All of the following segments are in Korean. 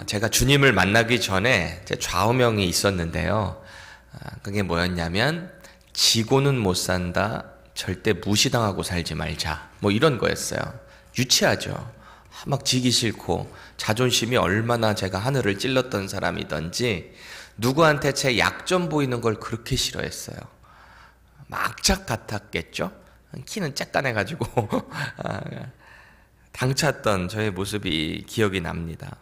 제가 주님을 만나기 전에 제 좌우명이 있었는데요. 그게 뭐였냐면 지고는 못 산다, 절대 무시당하고 살지 말자, 뭐 이런 거였어요. 유치하죠. 막 지기 싫고 자존심이 얼마나 제가 하늘을 찔렀던 사람이던지 누구한테 제 약점 보이는 걸 그렇게 싫어했어요. 막작 같았겠죠. 키는 쬐깐해가지고 당찼던 저의 모습이 기억이 납니다.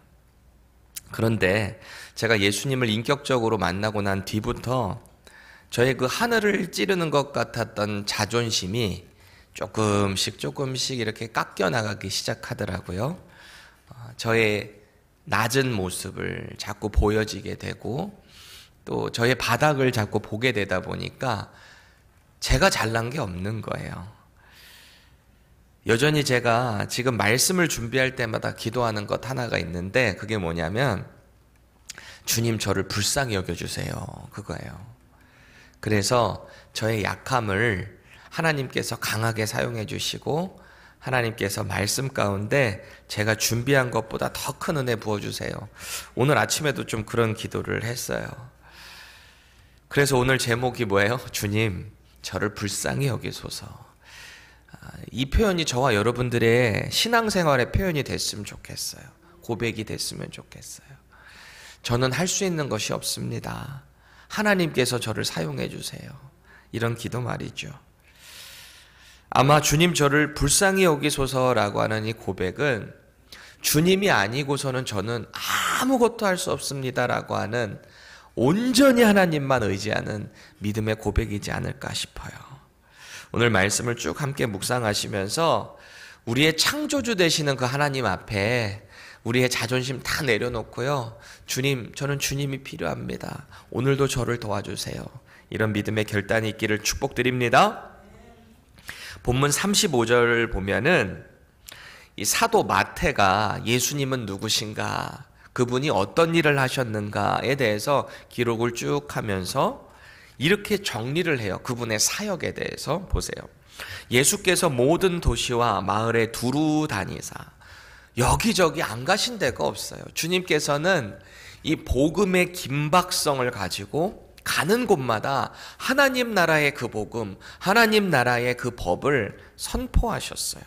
그런데 제가 예수님을 인격적으로 만나고 난 뒤부터 저의 그 하늘을 찌르는 것 같았던 자존심이 조금씩 이렇게 깎여 나가기 시작하더라고요. 저의 낮은 모습을 자꾸 보여지게 되고 또 저의 바닥을 자꾸 보게 되다 보니까 제가 잘난 게 없는 거예요. 여전히 제가 지금 말씀을 준비할 때마다 기도하는 것 하나가 있는데 그게 뭐냐면 주님 저를 불쌍히 여겨주세요. 그거예요. 그래서 저의 약함을 하나님께서 강하게 사용해 주시고 하나님께서 말씀 가운데 제가 준비한 것보다 더 큰 은혜 부어주세요. 오늘 아침에도 좀 그런 기도를 했어요. 그래서 오늘 제목이 뭐예요? 주님 저를 불쌍히 여기소서. 이 표현이 저와 여러분들의 신앙생활의 표현이 됐으면 좋겠어요. 고백이 됐으면 좋겠어요. 저는 할 수 있는 것이 없습니다. 하나님께서 저를 사용해 주세요. 이런 기도 말이죠. 아마 주님 저를 불쌍히 여기소서라고 하는 이 고백은 주님이 아니고서는 저는 아무것도 할 수 없습니다라고 하는 온전히 하나님만 의지하는 믿음의 고백이지 않을까 싶어요. 오늘 말씀을 쭉 함께 묵상하시면서 우리의 창조주 되시는 그 하나님 앞에 우리의 자존심 다 내려놓고요. 주님, 저는 주님이 필요합니다. 오늘도 저를 도와주세요. 이런 믿음의 결단이 있기를 축복드립니다. 본문 35절을 보면은 이 사도 마태가 예수님은 누구신가, 그분이 어떤 일을 하셨는가에 대해서 기록을 쭉 하면서 이렇게 정리를 해요. 그분의 사역에 대해서 보세요. 예수께서 모든 도시와 마을에 두루 다니사 여기저기 안 가신 데가 없어요. 주님께서는 이 복음의 긴박성을 가지고 가는 곳마다 하나님 나라의 그 복음, 하나님 나라의 그 법을 선포하셨어요.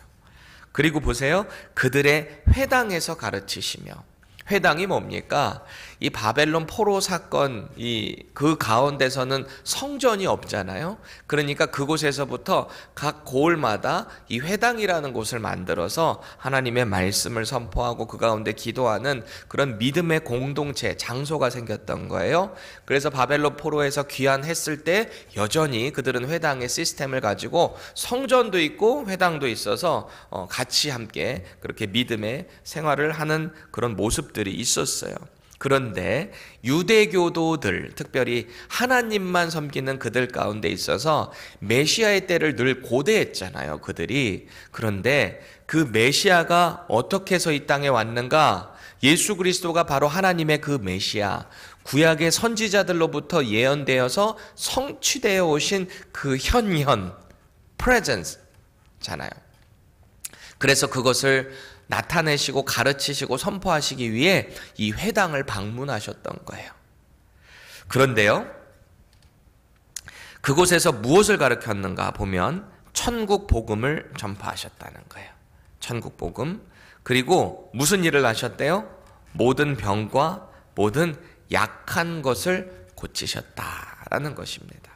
그리고 보세요. 그들의 회당에서 가르치시며, 회당이 뭡니까? 이 바벨론 포로 사건, 그 가운데서는 성전이 없잖아요. 그러니까 그곳에서부터 각 고을마다 이 회당이라는 곳을 만들어서 하나님의 말씀을 선포하고 그 가운데 기도하는 그런 믿음의 공동체, 장소가 생겼던 거예요. 그래서 바벨론 포로에서 귀환했을 때 여전히 그들은 회당의 시스템을 가지고 성전도 있고 회당도 있어서 같이 함께 그렇게 믿음의 생활을 하는 그런 모습들이 있었어요. 그런데 유대교도들, 특별히 하나님만 섬기는 그들 가운데 있어서 메시아의 때를 늘 고대했잖아요, 그들이. 그런데 그 메시아가 어떻게 해서 이 땅에 왔는가? 예수 그리스도가 바로 하나님의 그 메시아, 구약의 선지자들로부터 예언되어서 성취되어 오신 그 현현, presence잖아요. 그래서 그것을 나타내시고 가르치시고 선포하시기 위해 이 회당을 방문하셨던 거예요. 그런데요, 그곳에서 무엇을 가르쳤는가 보면 천국 복음을 전파하셨다는 거예요. 천국 복음. 그리고 무슨 일을 하셨대요? 모든 병과 모든 약한 것을 고치셨다라는 것입니다.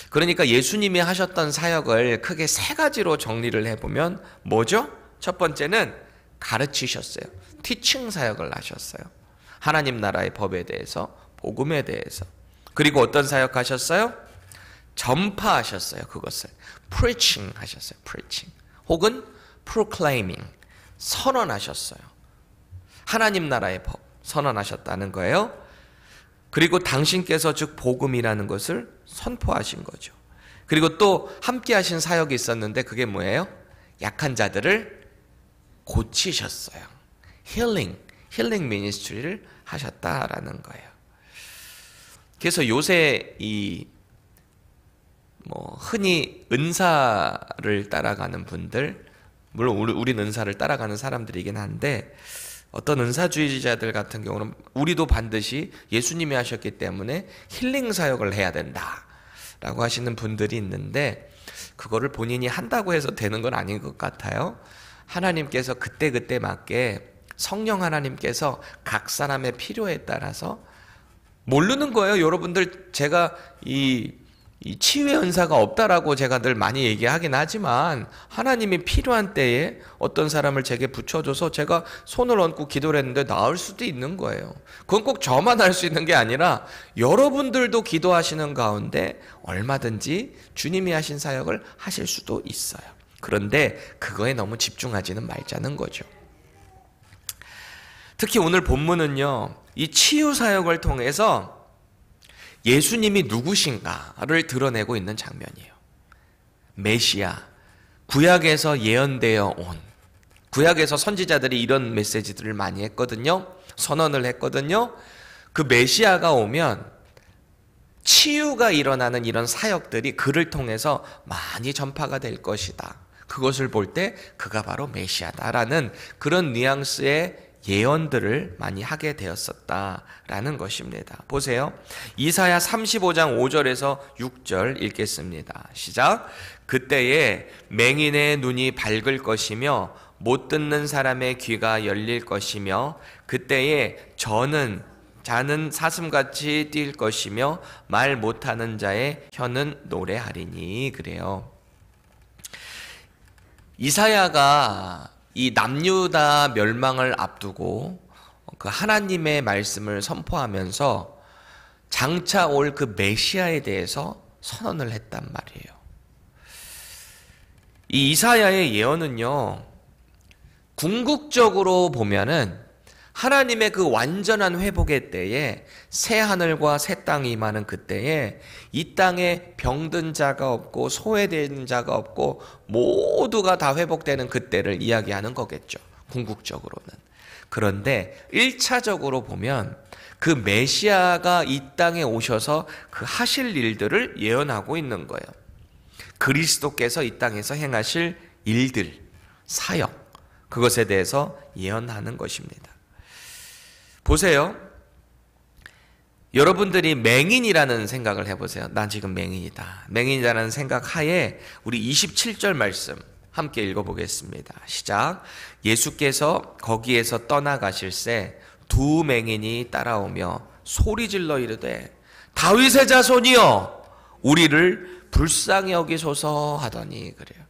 그러니까 예수님이 하셨던 사역을 크게 세 가지로 정리를 해보면 뭐죠? 첫 번째는 가르치셨어요. 티칭 사역을 하셨어요. 하나님 나라의 법에 대해서, 복음에 대해서. 그리고 어떤 사역 하셨어요? 전파하셨어요. 그것을 preaching 하셨어요. preaching. 혹은 proclaiming, 선언하셨어요. 하나님 나라의 법 선언하셨다는 거예요. 그리고 당신께서 즉 복음이라는 것을 선포하신 거죠. 그리고 또 함께 하신 사역이 있었는데 그게 뭐예요? 약한 자들을 고치셨어요. 힐링 미니스트리를 하셨다라는 거예요. 그래서 요새 흔히 은사를 따라가는 분들, 물론 우리는 은사를 따라가는 사람들이긴 한데 어떤 은사주의자들 같은 경우는 우리도 반드시 예수님이 하셨기 때문에 힐링 사역을 해야 된다라고 하시는 분들이 있는데, 그거를 본인이 한다고 해서 되는 건 아닌 것 같아요. 하나님께서 그때그때 맞게, 성령 하나님께서 각 사람의 필요에 따라서 모르는 거예요. 여러분들, 제가 이 치유의 은사가 없다라고 제가 늘 많이 얘기하긴 하지만, 하나님이 필요한 때에 어떤 사람을 제게 붙여줘서 제가 손을 얹고 기도를 했는데 나을 수도 있는 거예요. 그건 꼭 저만 할 수 있는 게 아니라 여러분들도 기도하시는 가운데 얼마든지 주님이 하신 사역을 하실 수도 있어요. 그런데 그거에 너무 집중하지는 말자는 거죠. 특히 오늘 본문은요, 이 치유 사역을 통해서 예수님이 누구신가를 드러내고 있는 장면이에요. 메시아, 구약에서 예언되어 온, 구약에서 선지자들이 이런 메시지들을 많이 했거든요. 선언을 했거든요. 그 메시아가 오면 치유가 일어나는 이런 사역들이 그를 통해서 많이 전파가 될 것이다. 그것을 볼 때 그가 바로 메시아다라는 그런 뉘앙스의 예언들을 많이 하게 되었었다라는 것입니다. 보세요. 이사야 35장 5절에서 6절 읽겠습니다. 시작. 그때에 맹인의 눈이 밝을 것이며 못 듣는 사람의 귀가 열릴 것이며 그때에 자는 사슴같이 뛸 것이며 말 못하는 자의 혀는 노래하리니. 그래요. 이사야가 이 남유다 멸망을 앞두고 그 하나님의 말씀을 선포하면서 장차 올 그 메시아에 대해서 선언을 했단 말이에요. 이 이사야의 예언은요, 궁극적으로 보면은 하나님의 그 완전한 회복의 때에 새 하늘과 새 땅이 임하는 그때에 이 땅에 병든 자가 없고 소외된 자가 없고 모두가 다 회복되는 그때를 이야기하는 거겠죠. 궁극적으로는. 그런데 1차적으로 보면 그 메시아가 이 땅에 오셔서 그 하실 일들을 예언하고 있는 거예요. 그리스도께서 이 땅에서 행하실 일들, 사역, 그것에 대해서 예언하는 것입니다. 보세요. 여러분들이 맹인이라는 생각을 해보세요. 난 지금 맹인이다. 맹인이라는 생각 하에 우리 27절 말씀 함께 읽어보겠습니다. 시작. 예수께서 거기에서 떠나가실새 두 맹인이 따라오며 소리질러 이르되 다윗의 자손이여 우리를 불쌍히 여기소서 하더니. 그래요.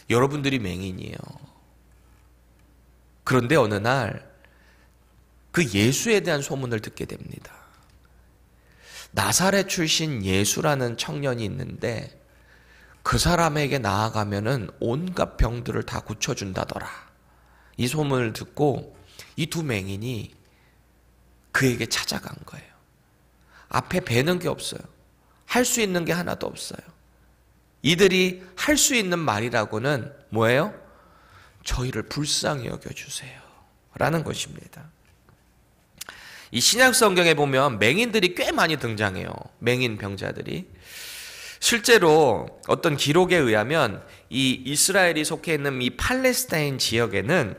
여러분들이 맹인이에요. 그런데 어느 날 그 예수에 대한 소문을 듣게 됩니다. 나사렛 출신 예수라는 청년이 있는데 그 사람에게 나아가면은 온갖 병들을 다 고쳐준다더라. 이 소문을 듣고 이 두 맹인이 그에게 찾아간 거예요. 앞에 배는 게 없어요. 할 수 있는 게 하나도 없어요. 이들이 할 수 있는 말이라고는 뭐예요? 저희를 불쌍히 여겨주세요 라는 것입니다. 이 신약 성경에 보면 맹인들이 꽤 많이 등장해요. 맹인 병자들이. 실제로 어떤 기록에 의하면 이 이스라엘이 속해 있는 이 팔레스타인 지역에는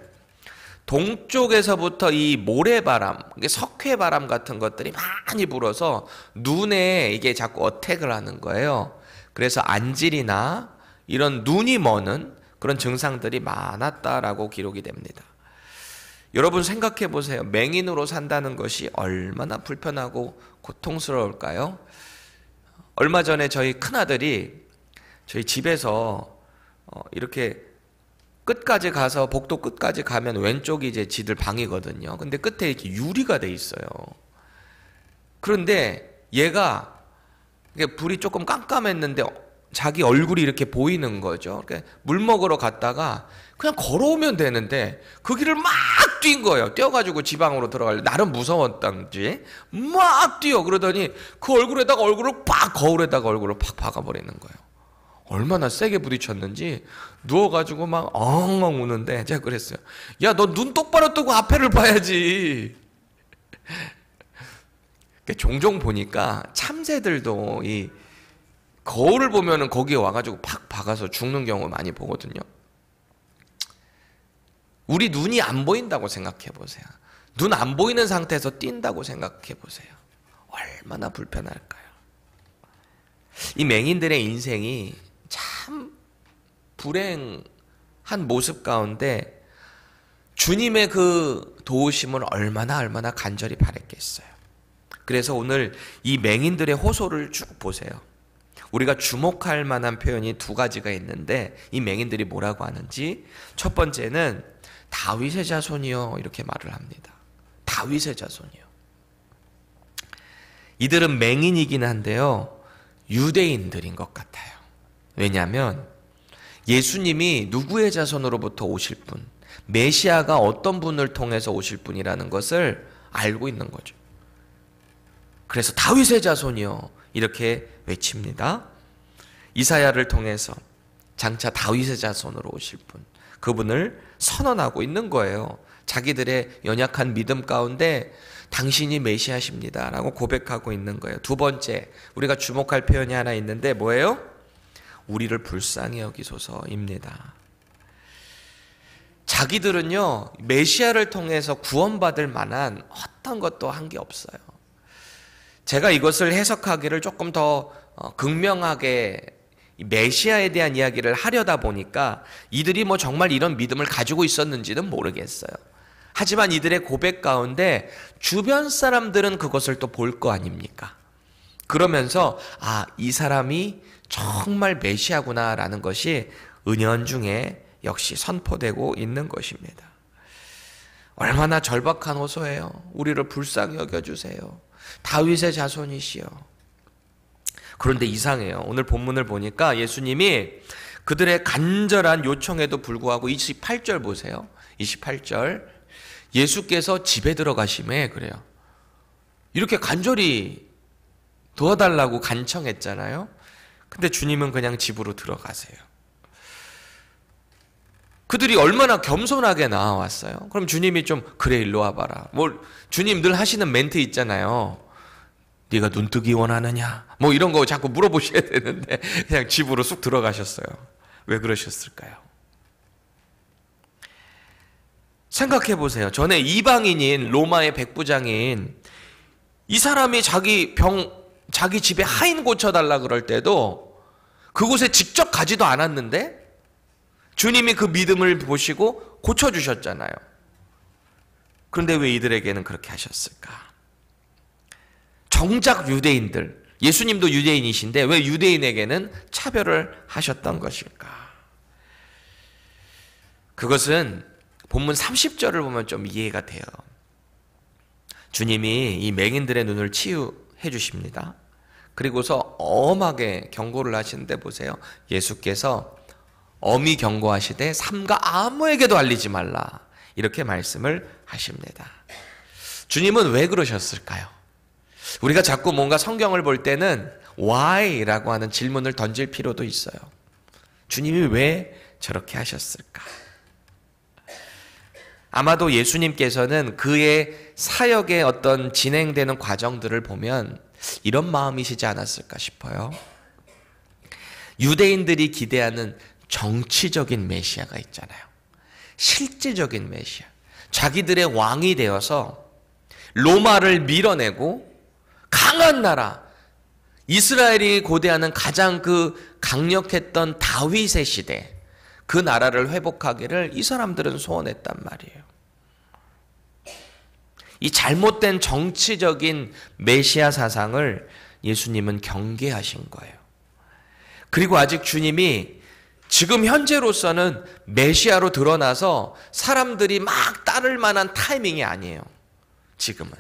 동쪽에서부터 이 모래바람, 석회바람 같은 것들이 많이 불어서 눈에 이게 자꾸 어택을 하는 거예요. 그래서 안질이나 이런 눈이 머는 그런 증상들이 많았다라고 기록이 됩니다. 여러분 생각해 보세요. 맹인으로 산다는 것이 얼마나 불편하고 고통스러울까요? 얼마 전에 저희 큰아들이 저희 집에서 이렇게 끝까지 가서 복도 끝까지 가면 왼쪽이 이제 지들 방이거든요. 근데 끝에 이렇게 유리가 돼 있어요. 그런데 얘가 불이 조금 깜깜했는데 자기 얼굴이 이렇게 보이는 거죠. 그러니까 물 먹으러 갔다가 그냥 걸어오면 되는데 그 길을 막 뛴 거예요. 뛰어가지고 지방으로 들어가려. 나름 무서웠던지 막 뛰어. 그러더니 그 얼굴에다가 얼굴을 팍, 거울에다가 얼굴을 팍 박아버리는 거예요. 얼마나 세게 부딪혔는지 누워가지고 막 엉엉 우는데 제가 그랬어요. 야, 너 눈 똑바로 뜨고 앞에를 봐야지. 종종 보니까 참새들도 이 거울을 보면은 거기에 와가지고 팍 박아서 죽는 경우 많이 보거든요. 우리 눈이 안 보인다고 생각해 보세요. 눈 안 보이는 상태에서 뛴다고 생각해 보세요. 얼마나 불편할까요? 이 맹인들의 인생이 참 불행한 모습 가운데 주님의 그 도우심을 얼마나 간절히 바랬겠어요. 그래서 오늘 이 맹인들의 호소를 쭉 보세요. 우리가 주목할 만한 표현이 두 가지가 있는데 이 맹인들이 뭐라고 하는지, 첫 번째는 다윗의 자손이요 이렇게 말을 합니다. 다윗의 자손이요. 이들은 맹인이긴 한데요, 유대인들인 것 같아요. 왜냐하면 예수님이 누구의 자손으로부터 오실 분, 메시아가 어떤 분을 통해서 오실 분이라는 것을 알고 있는 거죠. 그래서 다윗의 자손이요 이렇게 외칩니다. 이사야를 통해서 장차 다윗의 자손으로 오실 분, 그분을 선언하고 있는 거예요. 자기들의 연약한 믿음 가운데 당신이 메시아십니다 라고 고백하고 있는 거예요. 두 번째, 우리가 주목할 표현이 하나 있는데 뭐예요? 우리를 불쌍히 여기소서입니다. 자기들은요 메시아를 통해서 구원받을 만한 어떤 것도 한 게 없어요. 제가 이것을 해석하기를 조금 더 극명하게 메시아에 대한 이야기를 하려다 보니까 이들이 뭐 정말 이런 믿음을 가지고 있었는지는 모르겠어요. 하지만 이들의 고백 가운데 주변 사람들은 그것을 또 볼 거 아닙니까? 그러면서 이 사람이 정말 메시아구나 라는 것이 은연중에 역시 선포되고 있는 것입니다. 얼마나 절박한 호소예요. 우리를 불쌍히 여겨주세요. 다윗의 자손이시여. 그런데 이상해요. 오늘 본문을 보니까 예수님이 그들의 간절한 요청에도 불구하고 28절 보세요. 28절 예수께서 집에 들어가심에 그래요. 이렇게 간절히 도와달라고 간청했잖아요. 근데 주님은 그냥 집으로 들어가세요. 그들이 얼마나 겸손하게 나와왔어요. 그럼 주님이 좀 그래 일로 와봐라. 뭐 주님 늘 하시는 멘트 있잖아요. 네가 눈뜨기 원하느냐? 뭐 이런 거 자꾸 물어보셔야 되는데 그냥 집으로 쑥 들어가셨어요. 왜 그러셨을까요? 생각해 보세요. 전에 이방인인 로마의 백부장인 이 사람이 자기 집에 하인 고쳐달라 그럴 때도 그곳에 직접 가지도 않았는데 주님이 그 믿음을 보시고 고쳐주셨잖아요. 그런데 왜 이들에게는 그렇게 하셨을까? 정작 유대인들, 예수님도 유대인이신데 왜 유대인에게는 차별을 하셨던 것일까? 그것은 본문 30절을 보면 좀 이해가 돼요. 주님이 이 맹인들의 눈을 치유해 주십니다. 그리고서 엄하게 경고를 하시는데 보세요. 예수께서 엄히 경고하시되 삼가 아무에게도 알리지 말라 이렇게 말씀을 하십니다. 주님은 왜 그러셨을까요? 우리가 자꾸 뭔가 성경을 볼 때는 why라고 하는 질문을 던질 필요도 있어요. 주님이 왜 저렇게 하셨을까? 아마도 예수님께서는 그의 사역의 어떤 진행되는 과정들을 보면 이런 마음이시지 않았을까 싶어요. 유대인들이 기대하는 정치적인 메시아가 있잖아요. 실제적인 메시아. 자기들의 왕이 되어서 로마를 밀어내고 강한 나라, 이스라엘이 고대하는 가장 그 강력했던 다윗의 시대, 그 나라를 회복하기를 이 사람들은 소원했단 말이에요. 이 잘못된 정치적인 메시아 사상을 예수님은 경계하신 거예요. 그리고 아직 주님이 지금 현재로서는 메시아로 드러나서 사람들이 막 따를 만한 타이밍이 아니에요. 지금은.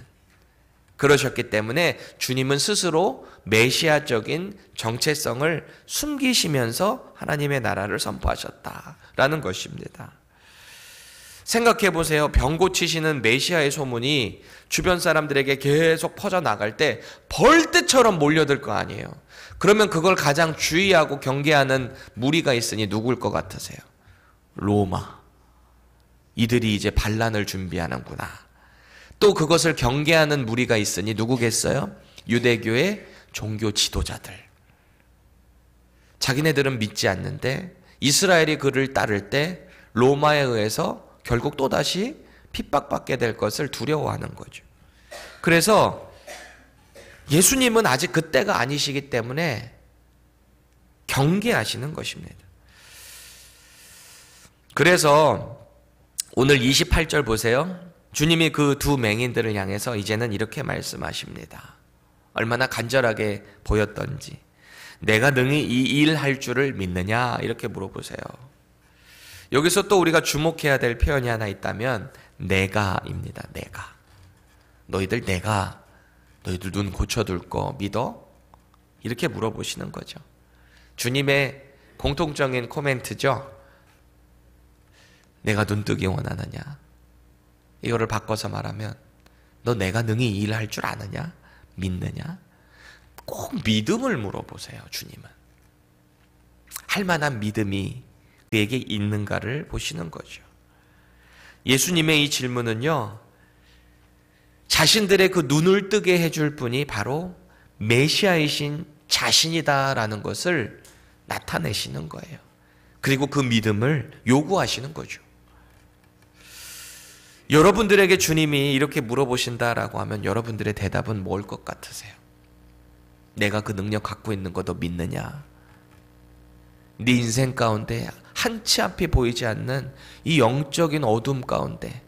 그러셨기 때문에 주님은 스스로 메시아적인 정체성을 숨기시면서 하나님의 나라를 선포하셨다라는 것입니다. 생각해 보세요. 병 고치시는 메시아의 소문이 주변 사람들에게 계속 퍼져나갈 때 벌떼처럼 몰려들 거 아니에요. 그러면 그걸 가장 주의하고 경계하는 무리가 있으니 누구일 것 같으세요? 로마. 이들이 이제 반란을 준비하는구나. 또 그것을 경계하는 무리가 있으니 누구겠어요? 유대교의 종교 지도자들. 자기네들은 믿지 않는데 이스라엘이 그를 따를 때 로마에 의해서 결국 또다시 핍박받게 될 것을 두려워하는 거죠. 그래서 예수님은 아직 그때가 아니시기 때문에 경계하시는 것입니다. 그래서 오늘 28절 보세요. 주님이 그 두 맹인들을 향해서 이제는 이렇게 말씀하십니다. 얼마나 간절하게 보였던지. 내가 능히 이 일 할 줄을 믿느냐? 이렇게 물어보세요. 여기서 또 우리가 주목해야 될 표현이 하나 있다면 내가입니다. 내가. 너희들 눈 고쳐둘 거 믿어? 이렇게 물어보시는 거죠. 주님의 공통적인 코멘트죠. 내가 눈뜨기 원하느냐? 이거를 바꿔서 말하면 너 내가 능히 이 일을 할 줄 아느냐? 믿느냐? 꼭 믿음을 물어보세요. 주님은. 할 만한 믿음이 그에게 있는가를 보시는 거죠. 예수님의 이 질문은요, 자신들의 그 눈을 뜨게 해줄 분이 바로 메시아이신 자신이다라는 것을 나타내시는 거예요. 그리고 그 믿음을 요구하시는 거죠. 여러분들에게 주님이 이렇게 물어보신다라고 하면 여러분들의 대답은 뭘 것 같으세요? 내가 그 능력 갖고 있는 거 너 믿느냐? 네 인생 가운데 한치 앞이 보이지 않는 이 영적인 어둠 가운데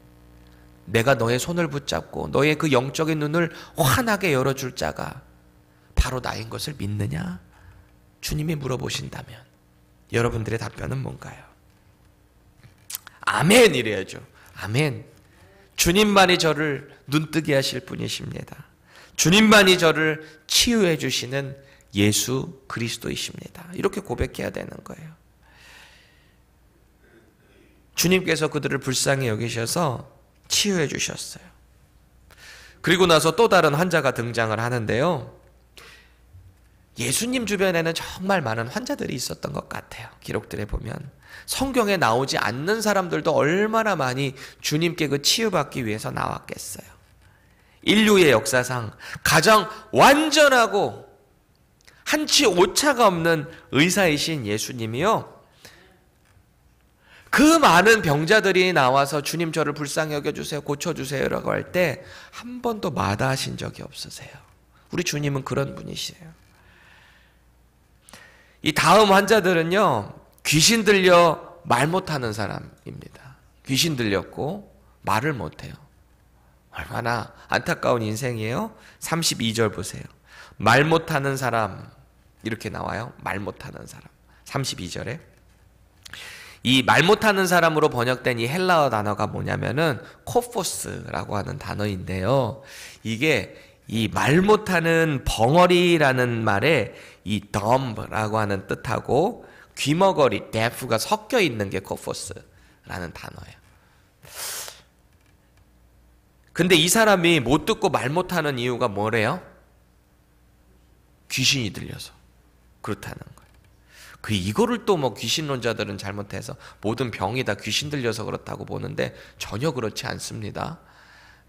내가 너의 손을 붙잡고 너의 그 영적인 눈을 환하게 열어줄 자가 바로 나인 것을 믿느냐? 주님이 물어보신다면 여러분들의 답변은 뭔가요? 아멘 이래야죠. 아멘. 주님만이 저를 눈뜨게 하실 분이십니다. 주님만이 저를 치유해 주시는 예수 그리스도이십니다. 이렇게 고백해야 되는 거예요. 주님께서 그들을 불쌍히 여기셔서 치유해 주셨어요. 그리고 나서 또 다른 환자가 등장을 하는데요. 예수님 주변에는 정말 많은 환자들이 있었던 것 같아요. 기록들에 보면 성경에 나오지 않는 사람들도 얼마나 많이 주님께 그 치유받기 위해서 나왔겠어요. 인류의 역사상 가장 완전하고 한치 오차가 없는 의사이신 예수님이요, 그 많은 병자들이 나와서 주님 저를 불쌍히 여겨주세요, 고쳐주세요 라고 할 때 한 번도 마다하신 적이 없으세요. 우리 주님은 그런 분이시에요. 이 다음 환자들은요, 귀신 들려 말 못하는 사람입니다. 귀신 들렸고 말을 못해요. 얼마나 안타까운 인생이에요. 32절 보세요. 말 못하는 사람 이렇게 나와요. 말 못하는 사람. 32절에 이 말 못하는 사람으로 번역된 이 헬라어 단어가 뭐냐면은 코포스라고 하는 단어인데요. 이게 이 말 못하는 벙어리라는 말에 이 dumb라고 하는 뜻하고 귀머거리, deaf가 섞여 있는 게 코포스라는 단어예요. 근데 이 사람이 못 듣고 말 못하는 이유가 뭐래요? 귀신이 들려서 그렇다는 거예요. 이거를 또 뭐 귀신론자들은 잘못해서 모든 병이 다 귀신 들려서 그렇다고 보는데 전혀 그렇지 않습니다.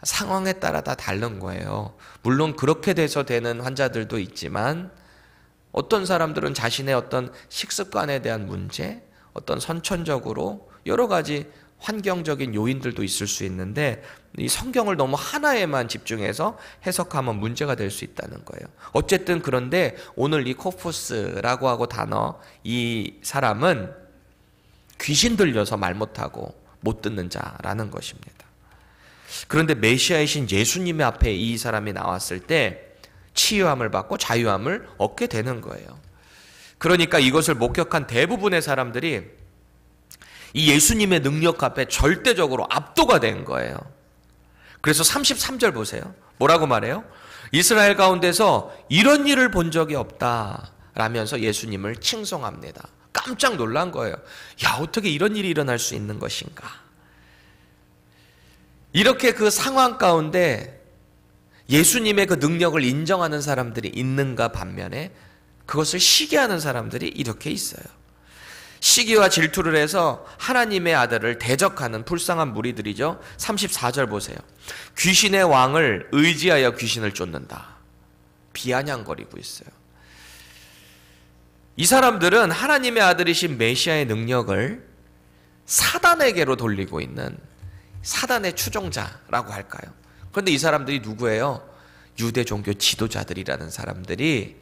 상황에 따라 다 다른 거예요. 물론 그렇게 돼서 되는 환자들도 있지만 어떤 사람들은 자신의 어떤 식습관에 대한 문제, 어떤 선천적으로 여러 가지 환경적인 요인들도 있을 수 있는데 이 성경을 너무 하나에만 집중해서 해석하면 문제가 될 수 있다는 거예요. 어쨌든 그런데 오늘 이 코포스라고 하고 단어, 이 사람은 귀신 들려서 말 못하고 못 듣는 자라는 것입니다. 그런데 메시아이신 예수님의 앞에 이 사람이 나왔을 때 치유함을 받고 자유함을 얻게 되는 거예요. 그러니까 이것을 목격한 대부분의 사람들이 이 예수님의 능력 앞에 절대적으로 압도가 된 거예요. 그래서 33절 보세요. 뭐라고 말해요? 이스라엘 가운데서 이런 일을 본 적이 없다 라면서 예수님을 칭송합니다. 깜짝 놀란 거예요. 야, 어떻게 이런 일이 일어날 수 있는 것인가? 이렇게 그 상황 가운데 예수님의 그 능력을 인정하는 사람들이 있는가 반면에 그것을 시기하는 사람들이 이렇게 있어요. 시기와 질투를 해서 하나님의 아들을 대적하는 불쌍한 무리들이죠. 34절 보세요. 귀신의 왕을 의지하여 귀신을 쫓는다. 비아냥거리고 있어요. 이 사람들은 하나님의 아들이신 메시아의 능력을 사단에게로 돌리고 있는 사단의 추종자라고 할까요? 그런데 이 사람들이 누구예요? 유대 종교 지도자들이라는 사람들이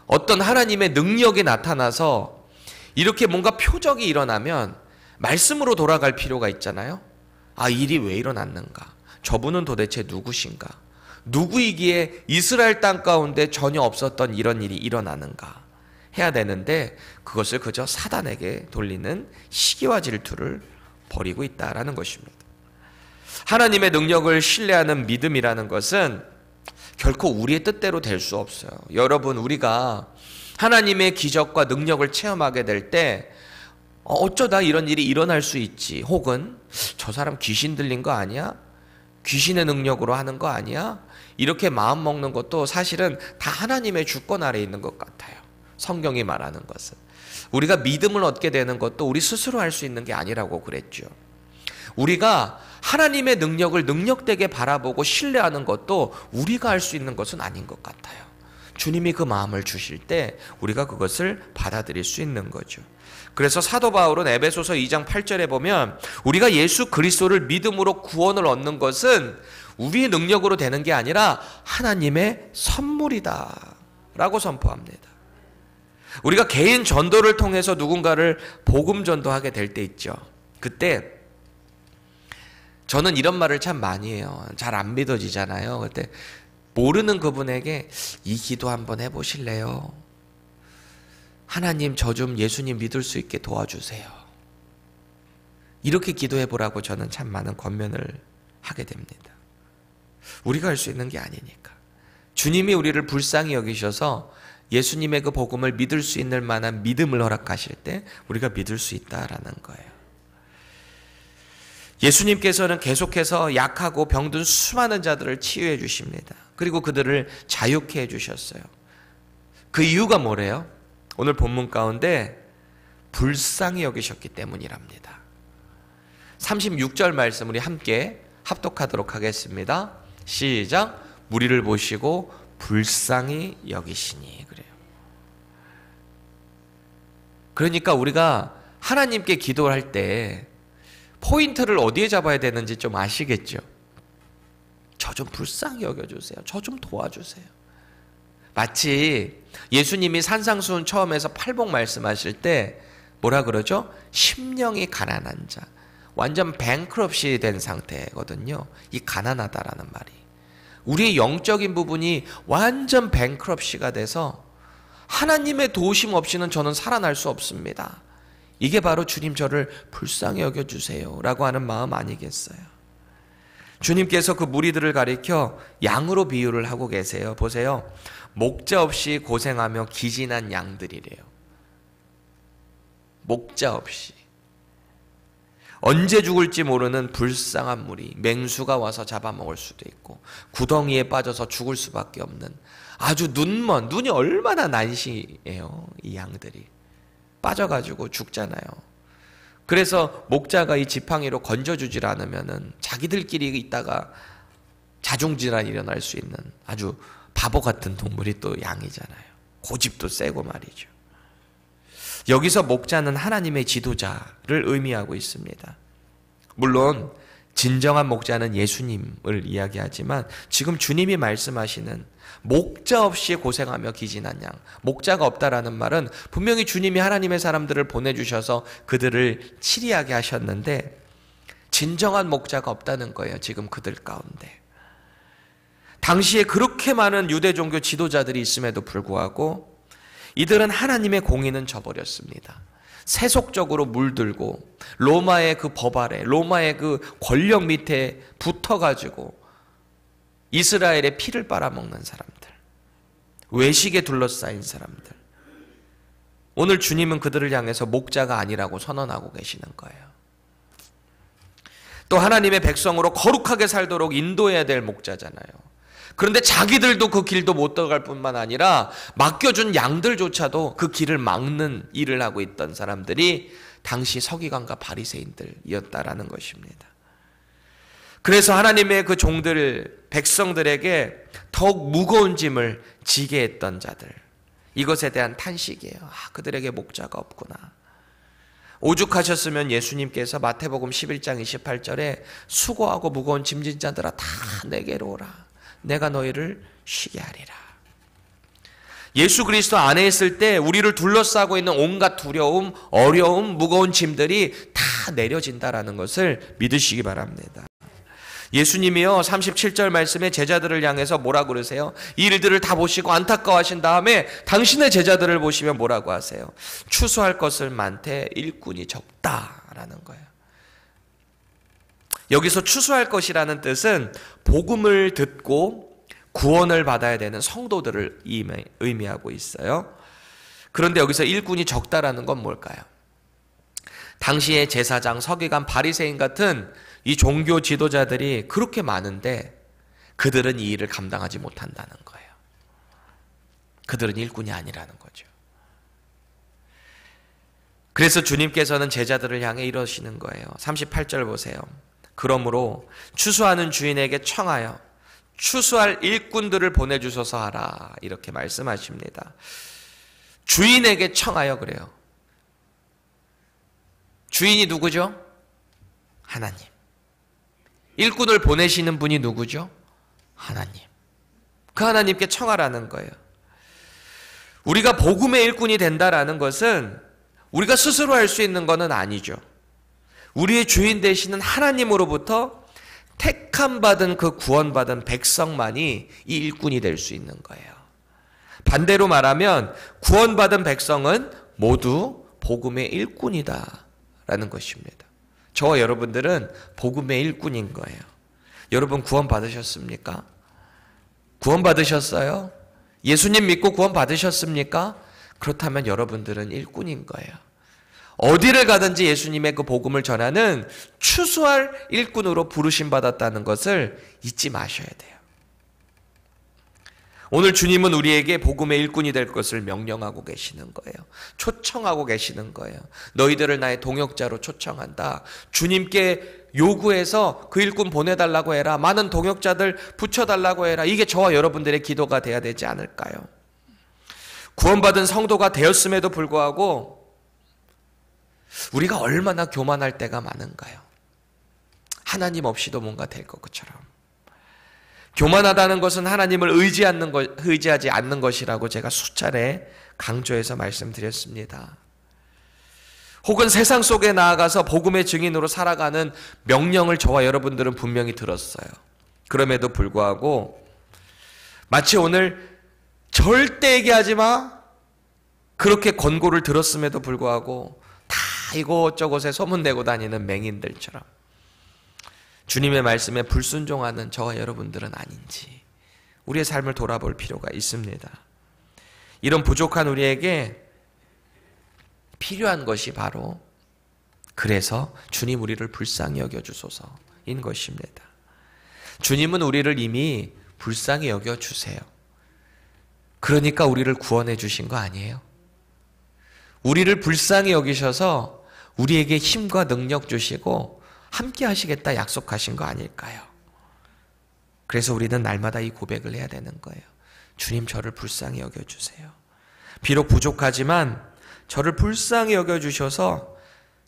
어떤 하나님의 능력이 나타나서 이렇게 뭔가 표적이 일어나면 말씀으로 돌아갈 필요가 있잖아요. 아, 일이 왜 일어났는가? 저분은 도대체 누구신가? 누구이기에 이스라엘 땅 가운데 전혀 없었던 이런 일이 일어나는가? 해야 되는데 그것을 그저 사단에게 돌리는 시기와 질투를 벌이고 있다라는 것입니다. 하나님의 능력을 신뢰하는 믿음이라는 것은 결코 우리의 뜻대로 될 수 없어요. 여러분, 우리가 하나님의 기적과 능력을 체험하게 될 때 어쩌다 이런 일이 일어날 수 있지, 혹은 저 사람 귀신 들린 거 아니야? 귀신의 능력으로 하는 거 아니야? 이렇게 마음 먹는 것도 사실은 다 하나님의 주권 아래에 있는 것 같아요. 성경이 말하는 것은 우리가 믿음을 얻게 되는 것도 우리 스스로 할 수 있는 게 아니라고 그랬죠. 우리가 하나님의 능력을 능력되게 바라보고 신뢰하는 것도 우리가 할 수 있는 것은 아닌 것 같아요. 주님이 그 마음을 주실 때 우리가 그것을 받아들일 수 있는 거죠. 그래서 사도 바울은 에베소서 2장 8절에 보면 우리가 예수 그리스도를 믿음으로 구원을 얻는 것은 우리의 능력으로 되는 게 아니라 하나님의 선물이다 라고 선포합니다. 우리가 개인 전도를 통해서 누군가를 복음 전도하게 될 때 있죠. 그때 저는 이런 말을 참 많이 해요. 잘 안 믿어지잖아요. 그때 모르는 그분에게 이 기도 한번 해보실래요? 하나님, 저 좀 예수님 믿을 수 있게 도와주세요. 이렇게 기도해보라고 저는 참 많은 권면을 하게 됩니다. 우리가 할 수 있는 게 아니니까. 주님이 우리를 불쌍히 여기셔서 예수님의 그 복음을 믿을 수 있는 만한 믿음을 허락하실 때 우리가 믿을 수 있다라는 거예요. 예수님께서는 계속해서 약하고 병든 수많은 자들을 치유해 주십니다. 그리고 그들을 자유케 해 주셨어요. 그 이유가 뭐래요? 오늘 본문 가운데 불쌍히 여기셨기 때문이랍니다. 36절 말씀 우리 함께 합독하도록 하겠습니다. 시작. 무리를 보시고 불쌍히 여기시니. 그래요. 그러니까 우리가 하나님께 기도를 할 때 포인트를 어디에 잡아야 되는지 좀 아시겠죠? 저 좀 불쌍히 여겨주세요. 저 좀 도와주세요. 마치 예수님이 산상수훈 처음에서 팔복 말씀하실 때 뭐라 그러죠? 심령이 가난한 자, 완전 뱅크럽시 된 상태거든요. 이 가난하다라는 말이 우리의 영적인 부분이 완전 뱅크럽시가 돼서 하나님의 도우심 없이는 저는 살아날 수 없습니다. 이게 바로 주님 저를 불쌍히 여겨주세요 라고 하는 마음 아니겠어요? 주님께서 그 무리들을 가리켜 양으로 비유를 하고 계세요. 보세요. 목자 없이 고생하며 기진한 양들이래요. 목자 없이. 언제 죽을지 모르는 불쌍한 무리, 맹수가 와서 잡아먹을 수도 있고 구덩이에 빠져서 죽을 수밖에 없는 아주 눈이 얼마나 난시해요. 이 양들이. 빠져가지고 죽잖아요. 그래서 목자가 이 지팡이로 건져주질 않으면은 자기들끼리 있다가 자중질환이 일어날 수 있는 아주 바보 같은 동물이 또 양이잖아요. 고집도 세고 말이죠. 여기서 목자는 하나님의 지도자를 의미하고 있습니다. 물론 진정한 목자는 예수님을 이야기하지만 지금 주님이 말씀하시는 목자 없이 고생하며 기진한 양, 목자가 없다라는 말은 분명히 주님이 하나님의 사람들을 보내주셔서 그들을 치리하게 하셨는데 진정한 목자가 없다는 거예요. 지금 그들 가운데. 당시에 그렇게 많은 유대 종교 지도자들이 있음에도 불구하고 이들은 하나님의 공의는 저버렸습니다. 세속적으로 물들고 로마의 그 법 아래, 로마의 그 권력 밑에 붙어가지고 이스라엘의 피를 빨아먹는 사람들, 외식에 둘러싸인 사람들. 오늘 주님은 그들을 향해서 목자가 아니라고 선언하고 계시는 거예요. 또 하나님의 백성으로 거룩하게 살도록 인도해야 될 목자잖아요. 그런데 자기들도 그 길도 못 들어갈 뿐만 아니라 맡겨준 양들조차도 그 길을 막는 일을 하고 있던 사람들이 당시 서기관과 바리새인들이었다라는 것입니다. 그래서 하나님의 그 종들, 백성들에게 더욱 무거운 짐을 지게 했던 자들, 이것에 대한 탄식이에요. 아, 그들에게 목자가 없구나. 오죽하셨으면 예수님께서 마태복음 11장 28절에 수고하고 무거운 짐진 자들아 다 내게로 오라. 내가 너희를 쉬게 하리라. 예수 그리스도 안에 있을 때 우리를 둘러싸고 있는 온갖 두려움, 어려움, 무거운 짐들이 다 내려진다라는 것을 믿으시기 바랍니다. 예수님이요 37절 말씀에 제자들을 향해서 뭐라고 그러세요? 이 일들을 다 보시고 안타까워하신 다음에 당신의 제자들을 보시면 뭐라고 하세요? 추수할 것을 많되 일꾼이 적다라는 거예요. 여기서 추수할 것이라는 뜻은 복음을 듣고 구원을 받아야 되는 성도들을 의미하고 있어요. 그런데 여기서 일꾼이 적다라는 건 뭘까요? 당시의 제사장, 서기관, 바리새인 같은 이 종교 지도자들이 그렇게 많은데 그들은 이 일을 감당하지 못한다는 거예요. 그들은 일꾼이 아니라는 거죠. 그래서 주님께서는 제자들을 향해 이러시는 거예요. 38절 보세요. 그러므로 추수하는 주인에게 청하여 추수할 일꾼들을 보내주소서 하라. 이렇게 말씀하십니다. 주인에게 청하여 그래요. 주인이 누구죠? 하나님. 일꾼을 보내시는 분이 누구죠? 하나님. 그 하나님께 청하라는 거예요. 우리가 복음의 일꾼이 된다라는 것은 우리가 스스로 할 수 있는 것은 아니죠. 우리의 주인 되시는 하나님으로부터 택함 받은 그 구원받은 백성만이 이 일꾼이 될 수 있는 거예요. 반대로 말하면 구원받은 백성은 모두 복음의 일꾼이다라는 것입니다. 저와 여러분들은 복음의 일꾼인 거예요. 여러분 구원 받으셨습니까? 구원 받으셨어요? 예수님 믿고 구원 받으셨습니까? 그렇다면 여러분들은 일꾼인 거예요. 어디를 가든지 예수님의 그 복음을 전하는 추수할 일꾼으로 부르심 받았다는 것을 잊지 마셔야 돼요. 오늘 주님은 우리에게 복음의 일꾼이 될 것을 명령하고 계시는 거예요. 초청하고 계시는 거예요. 너희들을 나의 동역자로 초청한다. 주님께 요구해서 그 일꾼 보내달라고 해라. 많은 동역자들 붙여달라고 해라. 이게 저와 여러분들의 기도가 돼야 되지 않을까요? 구원받은 성도가 되었음에도 불구하고 우리가 얼마나 교만할 때가 많은가요? 하나님 없이도 뭔가 될 것처럼. 교만하다는 것은 하나님을 의지하지 않는 것이라고 제가 수차례 강조해서 말씀드렸습니다. 혹은 세상 속에 나아가서 복음의 증인으로 살아가는 명령을 저와 여러분들은 분명히 들었어요. 그럼에도 불구하고 마치 오늘 절대 얘기하지 마 그렇게 권고를 들었음에도 불구하고 다 이곳저곳에 소문내고 다니는 맹인들처럼 주님의 말씀에 불순종하는 저와 여러분들은 아닌지 우리의 삶을 돌아볼 필요가 있습니다. 이런 부족한 우리에게 필요한 것이 바로 그래서 주님 우리를 불쌍히 여겨주소서인 것입니다. 주님은 우리를 이미 불쌍히 여겨주세요. 그러니까 우리를 구원해 주신 거 아니에요? 우리를 불쌍히 여기셔서 우리에게 힘과 능력 주시고 함께 하시겠다 약속하신 거 아닐까요? 그래서 우리는 날마다 이 고백을 해야 되는 거예요. 주님 저를 불쌍히 여겨주세요. 비록 부족하지만 저를 불쌍히 여겨주셔서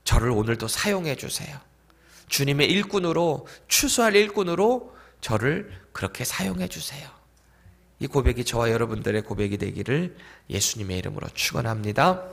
저를 오늘도 사용해 주세요. 주님의 일꾼으로 추수할 일꾼으로 저를 그렇게 사용해 주세요. 이 고백이 저와 여러분들의 고백이 되기를 예수님의 이름으로 축원합니다.